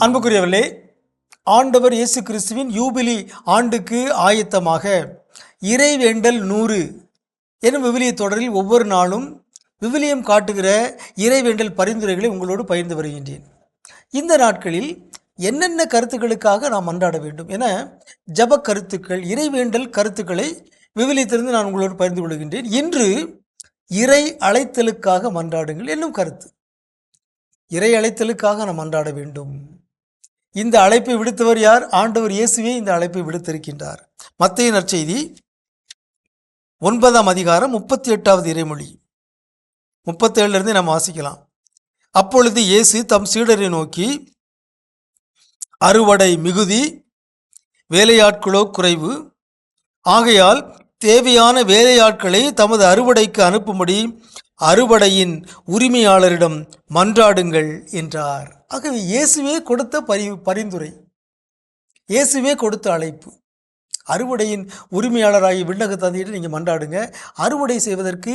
அன்புக்குரியவர்களே, ஆண்டவர் இயேசு கிறிஸ்துவின் யூபிலி ஆண்டுக்கு ஆயத்தமாக இறைவேண்டல் 100 எனும் விவிலிய தொடரில் ஒவ்வொரு நாளும் விவிலியம் காட்டுகிற இறைவேண்டல் பரிந்துரைகளை உங்களோடு பகிர்ந்து வருகின்றேன். இந்த நாட்களில் என்னென்ன கருத்துக்களுக்காக நாம் மன்றாட வேண்டும் என ஜப கருத்துக்கள், இறைவேண்டல் கருத்துக்களை விவிலியத்திலிருந்து நான் உங்களோடு பகிர்ந்து கொள்கின்றேன். இன்று இறை அழைத்தலுக்காக மன்றாடுங்கள் என்னும் கருத்து. இறை அழைத்தலுக்காக நாம் மன்றாட வேண்டும். இந்த அழைப்பை விடுத்தவர் யார்? ஆண்டவர் இயேசுவே இந்த அழைப்பை விடுத்திருக்கின்றார். மத்தேயு நற்செய்தி 9ஆம் அதிகாரம் 38வது இறைமொழி 37 நாம் வாசிக்கலாம். அப்பொழுது இயேசு தம் சீடரை நோக்கி, அறுவடை மிகுதி, வேலையாட்களோ குறைவு. ஆகையால் தேவையான வேலையாட்களை தமது அறுவடைக்கு அனுப்பும்படி அறுவடையின் உரிமையாளரிடம் மன்றாடுங்கள் என்றார். ஆகவே இயேசுவே கொடுத்த பரிந்துரை, இயேசுவே கொடுத்த அழைப்பு. அறுவடையின் உரிமையாளராகி விண்ணக தந்தையிடம் நீங்கள் மன்றாடுங்க, அறுவடை செய்வதற்கு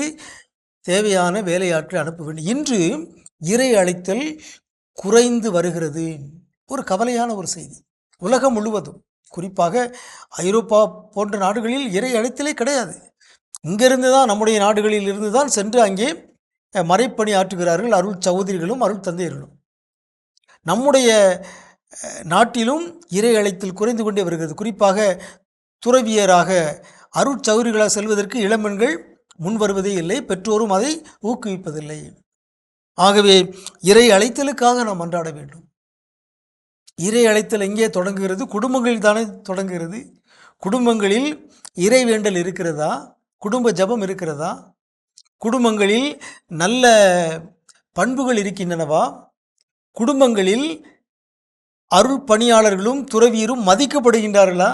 தேவையான வேலையாட்களை அனுப்ப வேண்டும். இன்று இறை அழைத்தல் குறைந்து வருகிறது. ஒரு கவலையான ஒரு செய்தி. உலகம் முழுவதும், குறிப்பாக ஐரோப்பா போன்ற நாடுகளில் இறை அழைத்தலே கிடையாது. இங்கிருந்து தான், நம்முடைய நாடுகளில் இருந்து தான் சென்று அங்கே மறைப்பணி ஆற்றுகிறார்கள் அருள் சகோதரிகளும் அருள் தந்தையர்களும். நம்முடைய நாட்டிலும் இறை அழைத்தல் குறைந்து கொண்டே வருகிறது. குறிப்பாக துறவியராக அருட்சகோதரிகளாக செல்வதற்கு இளம்பெண்கள் முன் வருவதே இல்லை, பெற்றோரும் அதை ஊக்குவிப்பதில்லை. ஆகவே இறை அழைத்தலுக்காக நாம் மன்றாட வேண்டும். இறை அழைத்தல் எங்கே தொடங்குகிறது? குடும்பங்களில் தானே தொடங்குகிறது. குடும்பங்களில் இறை வேண்டல் இருக்கிறதா? குடும்ப ஜபம் இருக்கிறதா? குடும்பங்களில் நல்ல பண்புகள் இருக்கின்றனவா? குடும்பங்களில் அருள் பணியாளர்களும் துறவியரும் மதிக்கப்படுகின்றார்களா?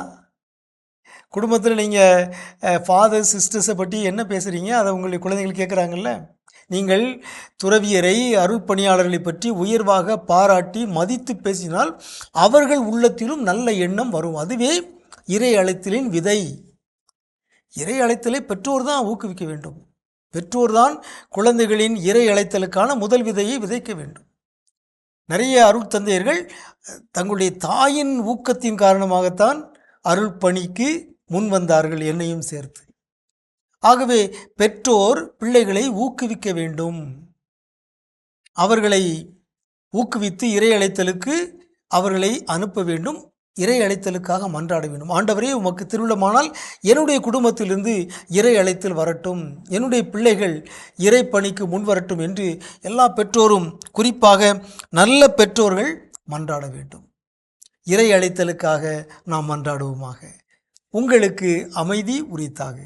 குடும்பத்தில் நீங்கள் ஃபாதர் சிஸ்டர்ஸை பற்றி என்ன பேசுகிறீங்க? அதை உங்களுடைய குழந்தைகள் கேட்குறாங்கல்ல. நீங்கள் துறவியரை, அருள் பணியாளர்களை பற்றி உயர்வாக பாராட்டி மதித்து பேசினால் அவர்கள் உள்ளத்திலும் நல்ல எண்ணம் வரும். அதுவே இறை அழைத்தலின் விதை. இறை அழைத்தலை பெற்றோர் தான் ஊக்குவிக்க வேண்டும். பெற்றோர் தான் குழந்தைகளின் இறை அழைத்தலுக்கான முதல் விதையை விதைக்க வேண்டும். நிறைய அருள் தந்தையர்கள் தங்களுடைய தாயின் ஊக்கத்தின் காரணமாகத்தான் அருள் பணிக்கு முன் வந்தார்கள், என்னையும் சேர்த்து. ஆகவே பெற்றோர் பிள்ளைகளை ஊக்குவிக்க வேண்டும். அவர்களை ஊக்குவித்து இறை அழைத்தலுக்கு அவர்களை அனுப்ப வேண்டும். இறை அழைத்தலுக்காக மன்றாட வேண்டும். ஆண்டவரே, உமக்கு திருவிழமானால் என்னுடைய குடும்பத்திலிருந்து இறை அழைத்தல் வரட்டும், என்னுடைய பிள்ளைகள் இறை பணிக்கு முன் வரட்டும் என்று எல்லா பெற்றோரும், குறிப்பாக நல்ல பெற்றோர்கள் மன்றாட வேண்டும். இறை அழைத்தலுக்காக நாம் மன்றாடுவோமாக. உங்களுக்கு அமைதி உரித்தாக.